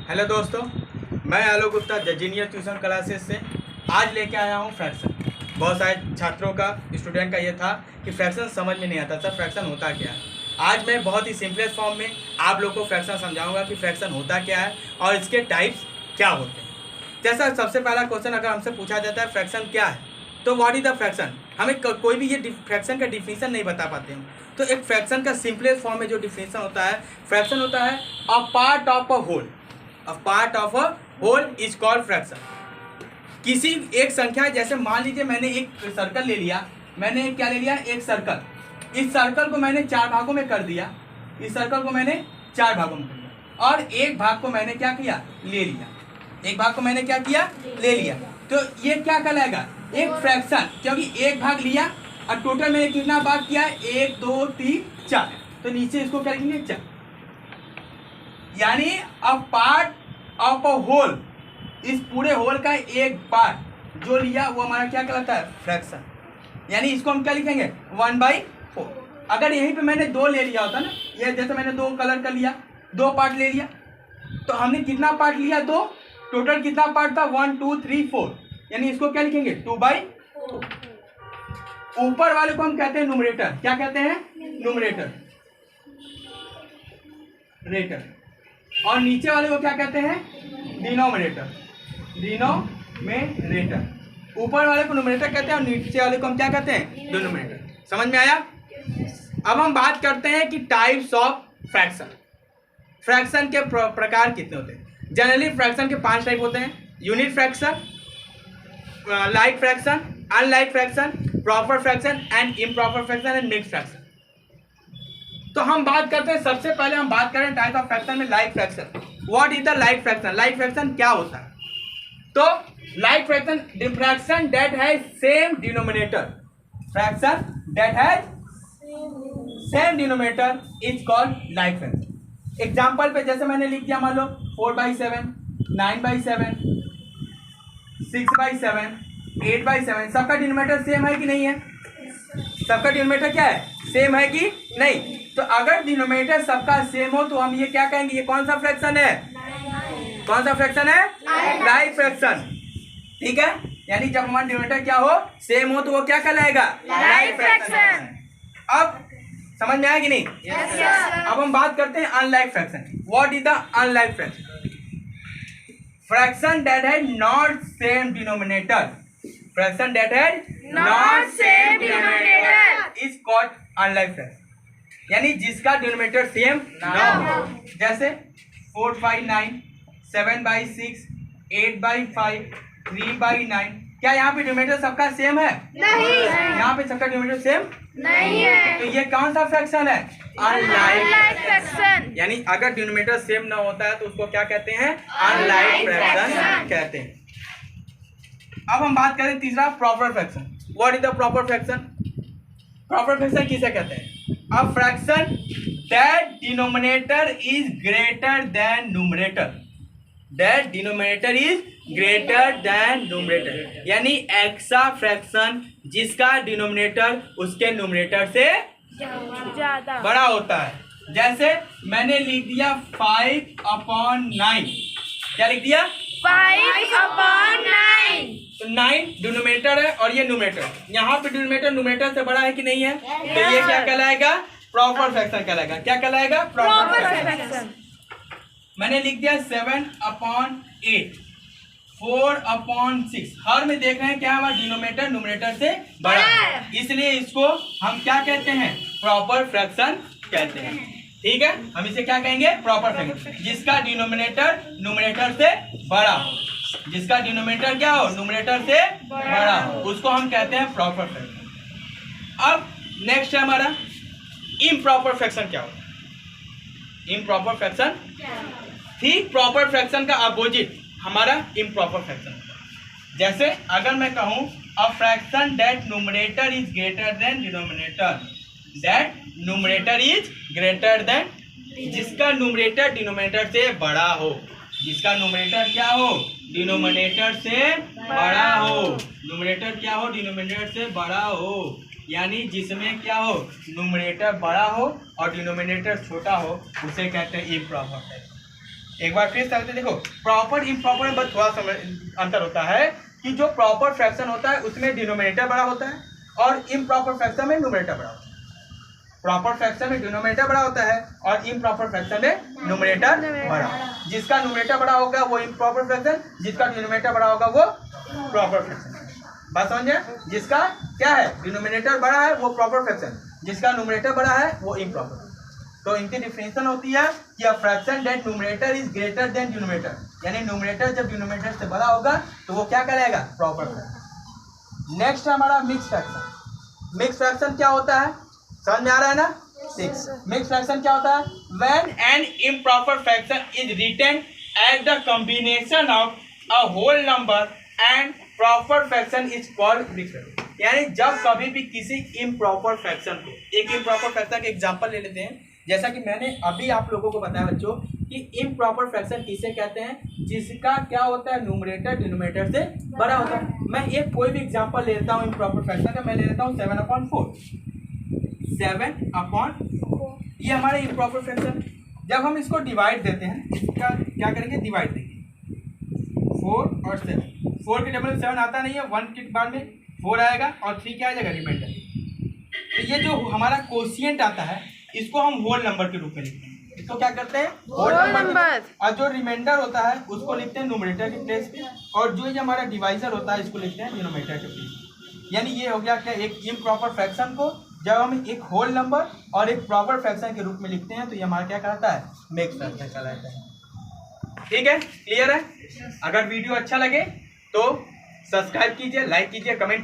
Hello दोस्तों, मैं Alok Gupta genius tuition classes से आज लेके आया हूँ फ्रैक्शन। बहुत सारे छात्रों का स्टूडेंट का ये था कि फ्रैक्शन समझ में नहीं आता सर, फ्रैक्शन होता क्या है। आज मैं बहुत ही सिंपलेस्ट फॉर्म में आप लोग को फ्रैक्शन समझाऊंगा कि फ्रैक्शन होता क्या है और इसके टाइप्स क्या होते हैं। जैसा सबसे पहला क्वेश्चन अगर हमसे पूछा जाता है फ्रैक्शन क्या है, तो व्हाट इज द फ्रैक्शन, हमें कोई भी ये फ्रैक्शन का डिफिनीशन नहीं बता पाते हम। तो एक फ्रैक्शन का सिंपलेस्ट फॉर्म में जो डिफिनीशन होता है, फ्रैक्शन होता है a part of a whole. A part of a whole is called fraction. किसी एक संख्या, जैसे मान लीजिए मैंने एक सर्कल ले लिया, मैंने क्या ले लिया, एक सर्कल। इस सर्कल को मैंने 4 भागों में कर दिया, इस सर्कल को मैंने 4 भागों में कर दिया और एक भाग को मैंने क्या किया, ले लिया। एक भाग को मैंने क्या किया, ले लिया। तो ये क्या कहलाएगा, एक फ्रैक्शन, क्योंकि एक भाग लिया और टोटल मैंने कितना भाग किया, 1 2 3 4, तो नीचे इसको क्या लिखेंगे, 4। यानी a part of a whole, इस पूरे होल का एक पार्ट जो लिया वो हमारा क्या कहलाता है, फ्रैक्शन। यानी इसको हम क्या लिखेंगे, 1/4। अगर यहीं पे मैंने 2 ले लिया होता ना, ये जैसे मैंने 2 कलर का लिया, 2 पार्ट ले लिया, तो हमने कितना पार्ट लिया, 2। टोटल कितना पार्ट था, 1 2 3 4, यानी इसको क्या लिखेंगे, 2/4। ऊपर वाले को हम कहते हैं न्यूमरेटर। क्या कहते हैं, न्यूमरेटर रेटर। और नीचे वाले को क्या कहते हैं, डिनोमिनेटर। डिनोमिनेटर। ऊपर वाले को न्यूमरेटर कहते हैं और नीचे वाले को हम क्या कहते हैं, डिनोमिनेटर। समझ में आया। अब हम बात करते हैं कि टाइप्स ऑफ फ्रैक्शन। फ्रैक्शन के प्रकार कितने होते हैं। जनरली फ्रैक्शन के 5 टाइप होते हैं, unit fraction, like fraction, unlike fraction, proper fraction and improper fraction and mixed fraction. तो हम बात करते हैं, सबसे पहले हम बात करें टाइप ऑफ फ्रैक्शन में like fraction. What is the like fraction, like fraction क्या होता है। तो like fraction, fraction that has same denominator, fraction that has same denominator is called like fraction. Example पे जैसे मैंने लिख दिया, मान लो 4/7, 9/7, 6/7, 8/7, सबका डिनोमिनेटर सेम है कि नहीं है, सबका डिनोमिनेटर क्या है, सेम है कि नहीं। तो अगर डिनोमिनेटर सबका सेम हो तो हम ये क्या कहेंगे, ये कौन सा फ्रैक्शन है, कौन सा फ्रैक्शन है, लाइक फ्रैक्शन। ठीक है, यानी जब हमारा डिनोमिनेटर क्या हो, सेम हो, तो वो क्या कहलाएगा, लाइक फ्रैक्शन। अब समझ में आया कि नहीं, yes, अब हम बात करते हैं unlike fraction. What is the unlike fraction, fraction that has not same denominator, fraction that has not same denominator is called unlike fraction. यानी जिसका डिनोमिनेटर सेम ना हो, जैसे 4/9, 7/6, 8/5, 3/9। क्या यहाँ पे डिनोमिनेटर सबका सेम है, नहीं है। यहाँ पे सबका डिनोमिनेटर सेम नहीं है, तो ये कौन सा फ्रैक्शन है, अनलाइक फ्रैक्शन। यानी अगर डिनोमिनेटर सेम ना होता है तो उसको क्या कहते हैं, अनलाइक फ्रैक्शन कहते हैं। अब हम बात करें तीसरा, proper fraction. What is the proper fraction, proper fraction किसे कहते हैं, a fraction that denominator is greater than numerator, that denominator is greater than numerator। यानी ऐसा फ्रैक्शन जिसका डिनोमिनेटर उसके न्यूमरेटर से ज्यादा बड़ा होता है। जैसे मैंने लिख दिया 5/9, क्या लिख दिया, 5/9। तो 9 डिनोमिनेटर है और ये न्यूमरेटर, यहाँ पे डिनोमिनेटर न्यूमरेटर से बड़ा है कि नहीं है, तो ये क्या कहलाएगा, प्रॉपर फ्रैक्शन कहलाएगा। क्या कहलाएगा, प्रॉपर फ्रैक्शन। मैंने लिख दिया 7/8, 4/6। हर में देख रहे हैं क्या, हमारा डिनोमिनेटर न्यूमरेटर से बड़ा है, इसलिए इसको हम क्या कहते हैं, प्रॉपर फ्रैक्शन कहते हैं। ठीक है, हम इसे क्या कहेंगे, प्रॉपर फ्रैक्शन। जिसका डिनोमिनेटर न्यूमरेटर से बड़ा हो, जिसका डिनोमिनेटर क्या हो, न्यूमरेटर से बड़ा हो, उसको हम कहते हैं प्रॉपर फ्रैक्शन। अब नेक्स्ट है हमारा इम्प्रॉपर फ्रैक्शन। क्या होता है इम्प्रॉपर फ्रैक्शन, ठीक प्रॉपर फ्रैक्शन का अपोजिट हमारा इम्प्रॉपर फ्रैक्शन होता है। जैसे अगर मैं कहूं a fraction that numerator is greater than denominator, that numerator is greater than, जिसका न्यूमरेटर डिनोमिनेटर से बड़ा हो, जिसका न्यूमरेटर क्या हो, डिनोमिनेटर से बड़ा हो, न्यूमरेटर क्या हो, डिनोमिनेटर से बड़ा हो। यानी जिसमें क्या हो, न्यूमरेटर बड़ा हो और डिनोमिनेटर छोटा हो, उसे कहते हैं इम्प्रॉपर फ्रैक्शन। एक बार फिर से देखो, प्रॉपर इम्प्रॉपर में बस थोड़ा सा अंतर होता है कि जो प्रॉपर फ्रैक्शन होता है उसमें डिनोमिनेटर बड़ा होता है और इम्प्रॉपर फ्रैक्शन में न्यूमरेटर बड़ा होता है। प्रॉपर फ्रैक्शन में डिनोमिनेटर बड़ा होता है और इम्प्रॉपर फ्रैक्शन में न्यूमरेटर बड़ा। जिसका न्यूमरेटर बड़ा होगा वो इम्प्रॉपर फ्रैक्शन, जिसका डिनोमिनेटर बड़ा होगा वो प्रॉपर फ्रैक्शन। बात समझे? जिसका क्या है डिनोमिनेटर बड़ा है वो प्रॉपर फ्रैक्शन, जिसका न्यूमरेटर बड़ा है वो इम्प्रॉपर। तो इनकी डिफरेंशिएशन होती है कि a fraction that numerator is greater than denominator, यानी न्यूमरेटर जब डिनोमिनेटर से बड़ा होगा तो वो क्या करेगा? Proper fraction. नेक्स्ट है हमारा मिक्स फ्रैक्शन। मिक्स फ्रैक्शन क्या होता है? समझ में आ रहा है ना? मिक्स फ्रैक्शन क्या होता है? When an improper fraction is written as the combination of a whole number and proper fraction is called mix fraction. यानी जब कभी भी किसी इम्प्रॉपर फ्रैक्शन को, एक इम्प्रॉपर फ्रैक्शन का एग्जांपल ले लेते हैं, जैसा कि मैंने अभी आप लोगों को बताया बच्चों कि इम्प्रॉपर फ्रैक्शन किसे कहते हैं? जिसका क्या होता है? न्यूमरेटर डिनोमिनेटर से बड़ा होता है। मैं एक कोई भी एग्जांपल ले लेता हूँ इम्प्रॉपर फ्रैक्शन का, मैं ले लेता हूँ 7/4। 7/4 ये हमारे इम्प्रॉपर फ्रैक्शन। जब हम इसको डिवाइड देते हैं, इसका क्या करेंगे? डिवाइड देंगे 4 और 7। 4 के टेबल में 7 आता नहीं है, 1 के बाद में 4 आएगा और 3 क्या आ जाएगा? रिमाइंडर। तो ये जो हमारा कोशिएंट आता है इसको हम होल नंबर के रूप में लिखते हैं। इसको क्या करते हैं? Whole number. और जो रिमाइंडर होता है उसको लिखते हैं न्यूमरेटर के प्लेस पे, और जो ये हमारा डिवाइजर होता है इसको लिखते हैं डिनोमिनेटर के प्लेस पे। यानी ये हो गया क्या? एक इम्प्रॉपर फ्रैक्शन को जब हम एक होल नंबर और एक प्रॉपर फ्रैक्शन के रूप में लिखते हैं तो ये हमारा क्या कहलाता है? मिक्स फ्रैक्शन कहलाता है। ठीक है? क्लियर है? अगर वीडियो अच्छा लगे तो सब्सक्राइब कीजिए, लाइक कीजिए, कमेंट